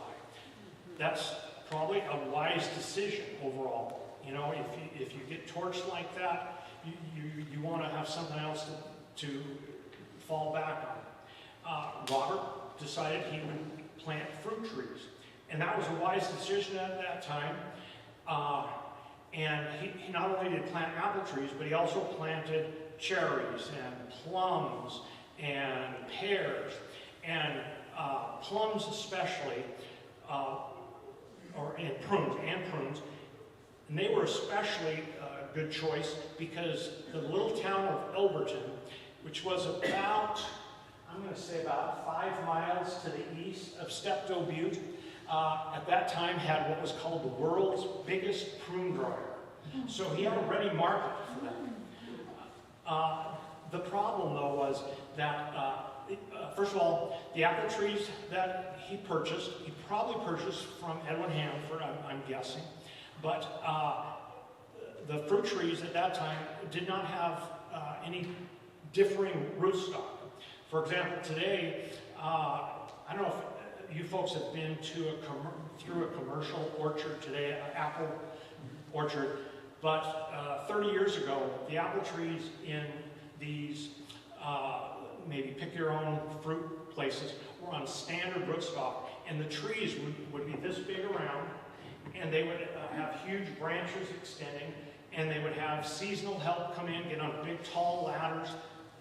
That's probably a wise decision overall. You know, if you get torched like that, you want to have something else to fall back on. Robert decided he would plant fruit trees. And that was a wise decision at that time. And he not only did plant apple trees, but he also planted cherries and plums and pears. And plums especially, and prunes. And they were especially a good choice because the little town of Elberton, which was about, I'm going to say about 5 miles to the east of Steptoe Butte, at that time had what was called the world's biggest prune dryer. So he had a ready market for that. The problem, though, was that, first of all, the apple trees that he probably purchased from Edwin Hanford, I'm guessing. But the fruit trees at that time did not have any differing rootstock. For example, today, I don't know if you folks have been through a commercial orchard today, an apple orchard, but 30 years ago, the apple trees in these maybe pick your own fruit places were on standard rootstock, and the trees would be this big around, and they would have huge branches extending, and they would have seasonal help come in, get on big tall ladders,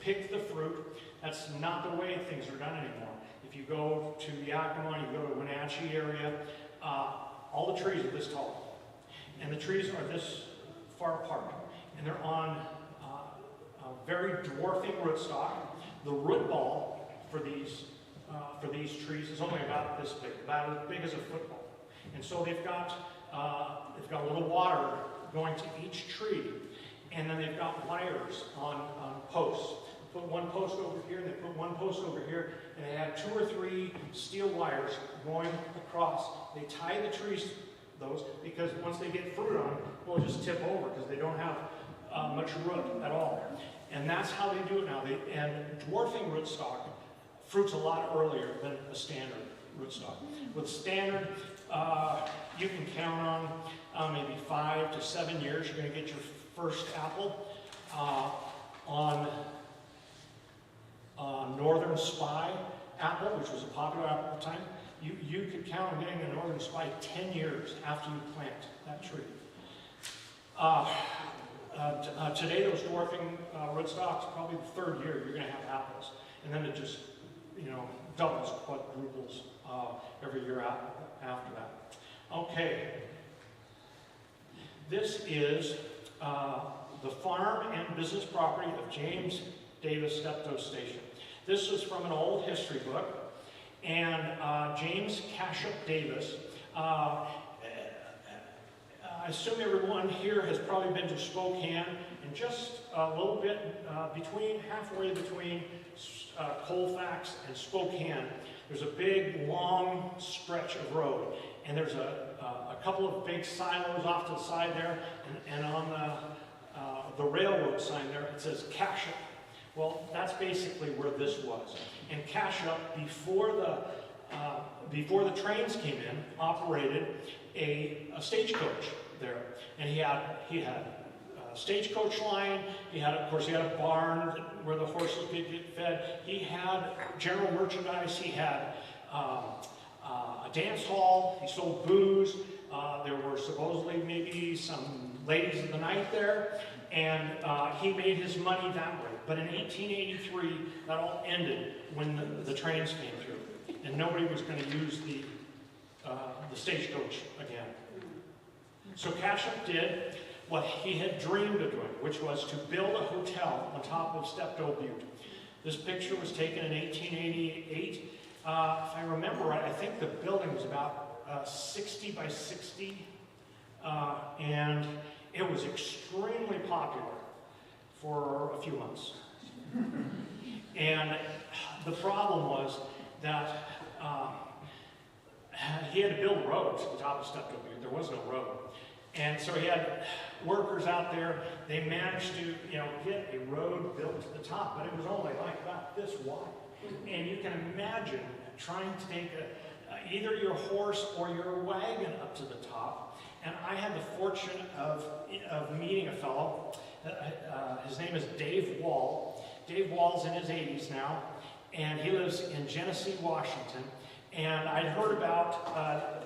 pick the fruit. That's not the way things are done anymore. If you go to Yakima, you go to Wenatchee area, all the trees are this tall. And the trees are this far apart. And they're on a very dwarfing rootstock. The root ball for these trees is only about this big, about as big as a football. And so they've got a little water going to each tree. And then they've got wires on posts. They put one post over here, and they put one post over here, and they have 2 or 3 steel wires going across. They tie the trees, those, because once they get fruit on, they'll just tip over because they don't have much root at all. And that's how they do it now. And dwarfing rootstock fruits a lot earlier than a standard rootstock. With standard, you can count on maybe 5 to 7 years. You're going to get your first apple. On Northern Spy apple, which was a popular apple at the time, you could count on getting a Northern Spy 10 years after you plant that tree. Today, those dwarfing rootstocks, probably the 3rd year, you're going to have apples. And then it just, doubles, quadruples every year after that. Okay. This is the farm and business property of James Davis Steptoe Station. This is from an old history book, and James Cashup Davis. I assume everyone here has probably been to Spokane, and just a little bit halfway between Colfax and Spokane, there's a big, long stretch of road, and there's a couple of big silos off to the side there, and on the railroad sign there, it says Cashup. Well, that's basically where this was. And Cashup, before the trains came in, operated a stagecoach there. And he had a stagecoach line. Of course, he had a barn where the horses could get fed. He had general merchandise. He had a dance hall. He sold booze. There were supposedly maybe some ladies of the night there. And he made his money that way. But in 1883, that all ended when the trains came through. And nobody was going to use the stagecoach again. So Cashup did what he had dreamed of doing, which was to build a hotel on top of Steptoe Butte. This picture was taken in 1888. If I remember right, I think the building was about 60 by 60, and it was extremely popular for a few months. And the problem was that he had to build a road to the top of Steptoe Butte. There was no road. And so he had workers out there. They managed to, get a road built to the top, but it was only like about this wide. And you can imagine trying to take either your horse or your wagon up to the top. And I had the fortune of meeting a fellow. His name is Dave Wall. Dave Wall's in his 80s now, and he lives in Genesee, Washington. And I'd heard about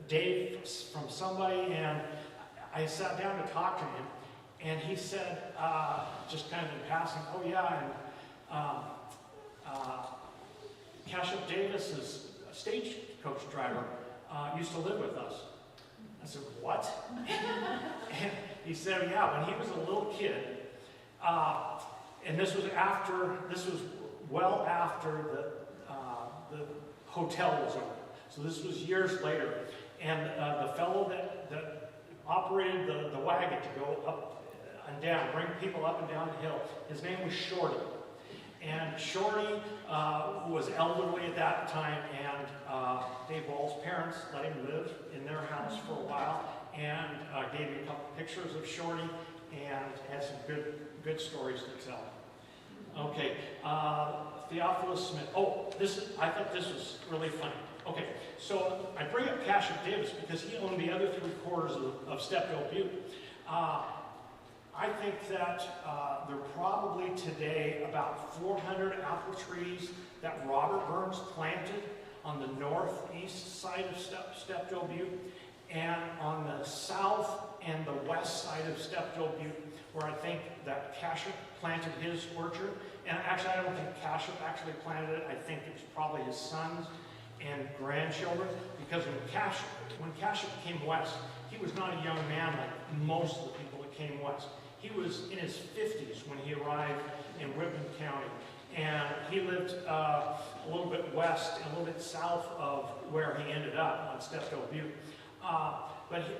Dave from somebody, and I sat down to talk to him, and he said, just kind of in passing, oh yeah, and Cashup Davis's stagecoach driver used to live with us. I said, what? And he said, yeah, when he was a little kid, and this was well after the hotel was over. So this was years later. And the fellow that operated the wagon to go up and down, bring people up and down the hill, his name was Shorty. And Shorty was elderly at that time, and Dave Wall's parents let him live in their house for a while, and gave me a couple pictures of Shorty, and had some good stories to tell. Okay, Theophilus Smith. Oh, I thought this was really funny. Okay, so I bring up Cashup Davis because he owned the other 3/4 of Steptoe Butte. I think that there are probably today about 400 apple trees that Robert Burns planted on the northeast side of Steptoe Butte, and on the south and the west side of Steptoe Butte, where I think that Cashup planted his orchard. And actually, I don't think Cashup actually planted it. I think it's probably his sons and grandchildren, because when Cashup came west, he was not a young man like most of the people that came west. He was in his 50s when he arrived in Whitman County, and he lived a little bit west and a little bit south of where he ended up on Steptoe Butte.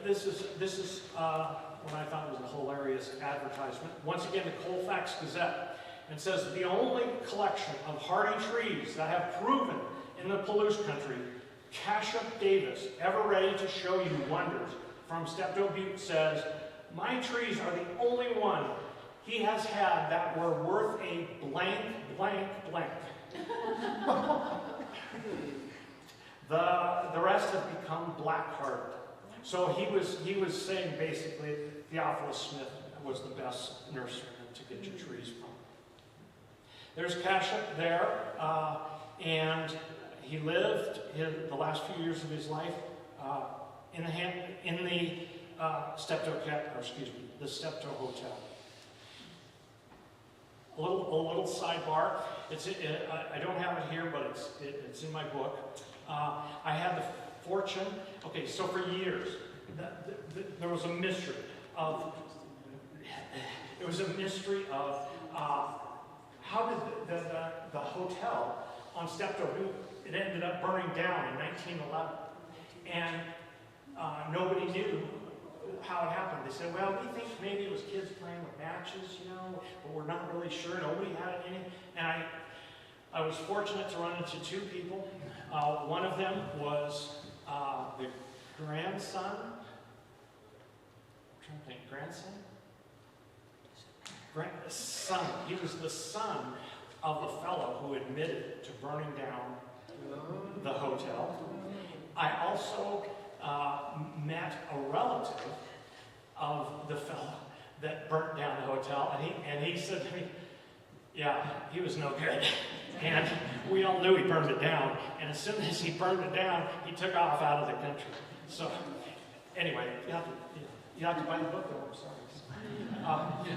This is what I thought was a hilarious advertisement. Once again, the Colfax Gazette. It says, the only collection of hardy trees that have proven in the Palouse country, Cashup Davis, ever ready to show you wonders. From Steptoe Butte says, my trees are the only one he has had that were worth a blank, blank, blank. The rest have become black-hearted. So he was saying basically Theophilus Smith was the best nurseryman to get your trees from. There's Cashup there, and he lived the last few years of his life in the the Steptoe Hotel. A little sidebar. I don't have it here, but it's in my book. I had the fortune. Okay, so for years, there was a mystery of. It was a mystery of how did the hotel on Steptoe Butte, it ended up burning down in 1911, and nobody knew how it happened. They said, well, we think maybe it was kids playing with matches, but we're not really sure. Nobody had any. And I was fortunate to run into two people. One of them was the grandson. I'm trying to think, grandson? Son. He was the son of the fellow who admitted to burning down the hotel. I also met a relative of the fellow that burnt down the hotel, and he said to me, yeah, he was no good. And we all knew he burned it down, and as soon as he burned it down, he took off out of the country. So, anyway, you have to buy the book, though, I'm sorry.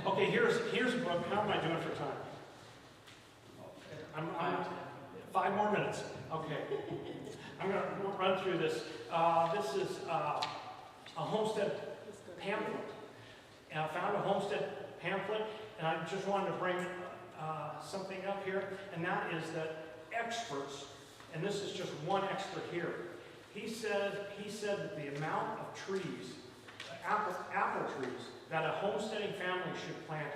Okay, here's a book. How am I doing for time? I'm 5 more minutes. Okay. I'm going to run through this. This is a homestead pamphlet. And I found a homestead pamphlet, and I just wanted to bring something up here, and that is that experts, and this is just one expert here, he said that the amount of trees, apple trees, that a homesteading family should plant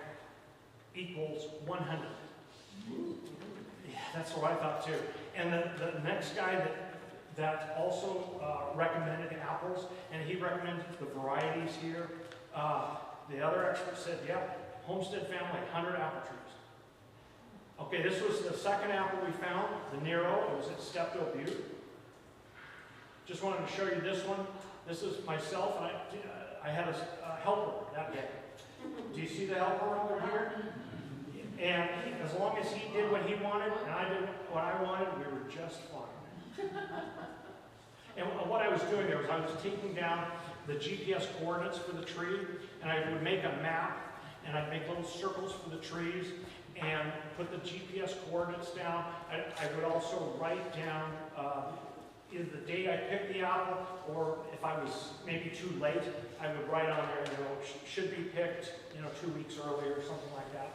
equals 100. Yeah, that's what I thought too. And the next guy that that also recommended apples, and he recommended the varieties here. The other expert said, yeah, Homestead family, 100 apple trees. Okay, this was the second apple we found, the Nero. It was at Steptoe Butte. Just wanted to show you this one. This is myself, and I had a helper that day. Do you see the helper over here? And as long as he did what he wanted, and I did what I wanted, we were just fine. And what I was doing there was I was taking down the GPS coordinates for the tree, and I would make a map, and I'd make little circles for the trees, and put the GPS coordinates down. I would also write down either the date I picked the apple, or if I was maybe too late, I would write on there, should be picked, 2 weeks earlier or something like that.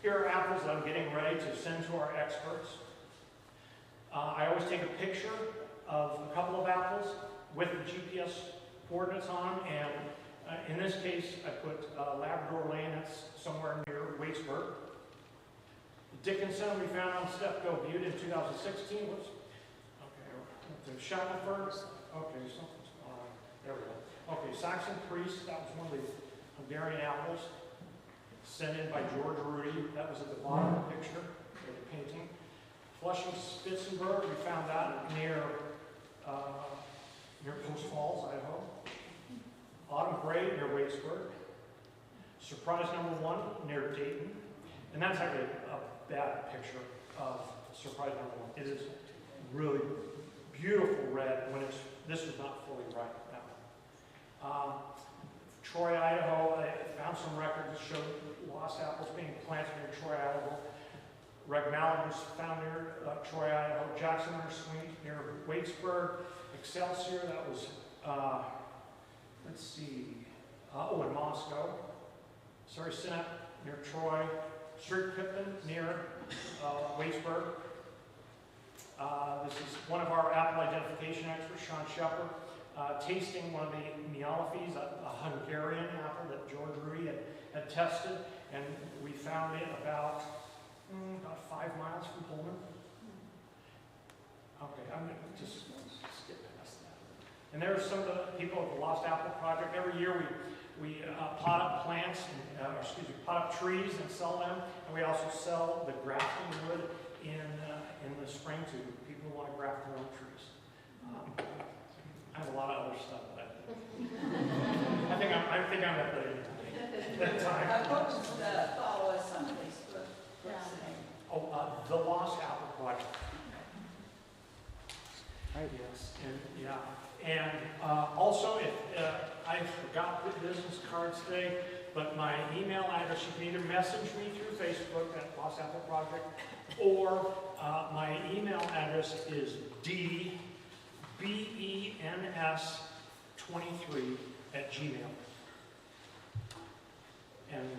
Here are apples that I'm getting ready to send to our experts. I always take a picture of a couple of apples with the GPS coordinates on, and in this case, I put Labrador Lane, that's somewhere near Waitsburg. Dickinson we found on Steptoe Butte in 2016. Whoops. Okay, the Shackelford. Okay, something's going on. There we go. Okay, Saxon Priest, that was one of the Hungarian apples sent in by George Rudy. That was at the bottom of the picture, of the painting. Flushing Spitzenberg, we found that near Post Falls, Idaho. Autumn Gray near Waitsburg. Surprise number 1 near Dayton. And that's actually a bad picture of surprise number 1. It is really beautiful red when this was not fully ripe now. Troy, Idaho, I found some records that showed lost apples being planted near Troy, Idaho. Regmalin was found near Troy, Idaho. Jackson Sweet near Waitsburg. Excelsior, that was, let's see, in Moscow. Saracen near Troy. Street Pippin near Waitsburg. This is one of our apple identification experts, Sean Shepard, tasting one of the Mialafes, a Hungarian apple that George Rudy had tested, and we found it about 5 miles from Pullman. Okay, I'm going to just skip past that. And there are some of the people at the Lost Apple Project. Every year we pot up plants, pot up trees and sell them, and we also sell the grafting wood in the spring to people who want to graft their own trees. I have a lot of other stuff that I think I'm at the time. I hope to follow us on Facebook. What's the name? The Lost Apple Project. Yes, and also if I forgot the business cards today, but my email address, you can either message me through Facebook at Lost Apple Project, or my email address is dbens23 at gmail. And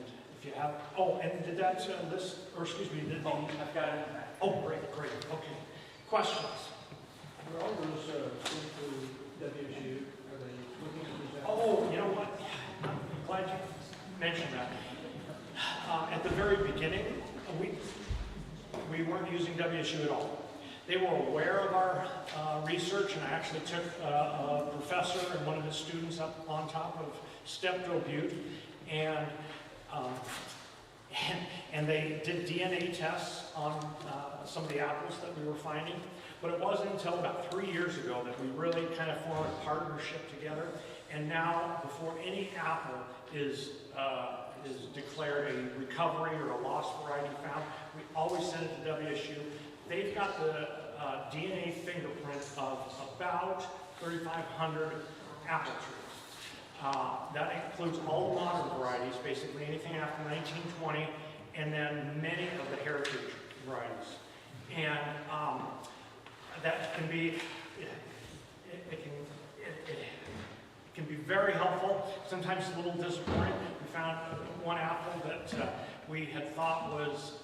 if you have, and did that list, or excuse me, I've got it. Oh, great, okay. Questions? Are all those sent to WSU? Are they looking at these? Oh, you know what? I'm glad you mentioned that. At the very beginning, we weren't using WSU at all. They were aware of our research, and I actually took a professor and one of his students up on top of Steptoe Butte, and they did DNA tests on some of the apples that we were finding. But it wasn't until about 3 years ago that we really kind of formed a partnership together. And now, before any apple is declared a recovery or a lost variety found, we always send it to WSU. They've got the DNA fingerprint of about 3,500 apple trees. That includes all the modern varieties, basically anything after 1920, and then many of the heritage varieties. And that can be, it can be very helpful. Sometimes a little disappointing. We found one apple that we had thought was,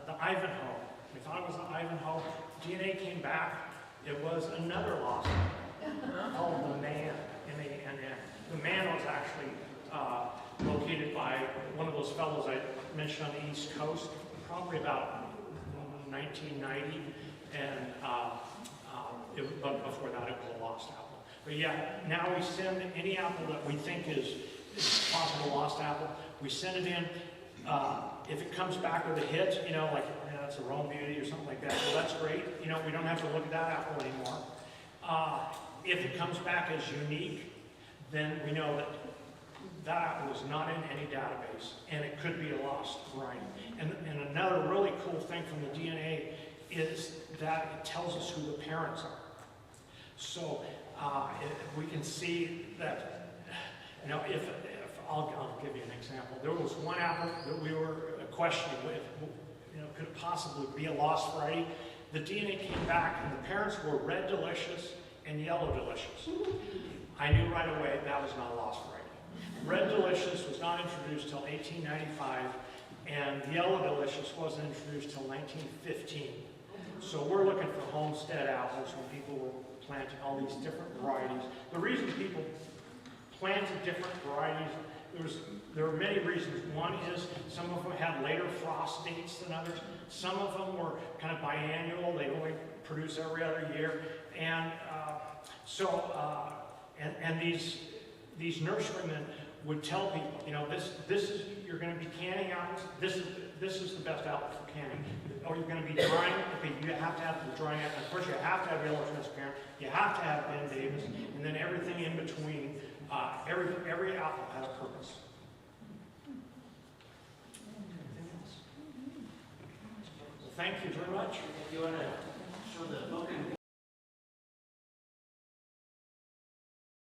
the Ivanhoe. We thought it was the Ivanhoe. DNA came back. It was another lost one called the Man. The Man was actually located by one of those fellows I mentioned on the East Coast, probably about 1990, but before that it was a lost apple. But yeah, now we send any apple that we think is possible lost apple, we send it in. If it comes back with a hit, you know, like that's a Rome Beauty or something like that, well, that's great. You know, we don't have to look at that apple anymore. If it comes back as unique, then we know that that apple is not in any database, and it could be a lost variety. And another really cool thing from the DNA is that it tells us who the parents are. So we can see that, you know, if I'll give you an example. There was one apple that we were questioning with, you know, could it possibly be a lost variety? The DNA came back, and the parents were red delicious and yellow delicious. I knew right away that was not a lost variety. Red delicious was not introduced till 1895, and yellow delicious wasn't introduced till 1915. So we're looking for homestead apples when people were planting all these different varieties. The reason people planted different varieties, there were many reasons. One is some of them had later frost dates than others. Some of them were kind of biannual. They only produce every other year. And these nurserymen would tell people, you know, this is, you're going to be canning apples. This is the best apple for canning. Or you're going to be drying. Okay, you have to have the drying apple. Of course, you have to have yellow transparent. You have to have Ben Davis, and then everything in between. Every apple has a purpose. Well, thank you very much. You want to show the book and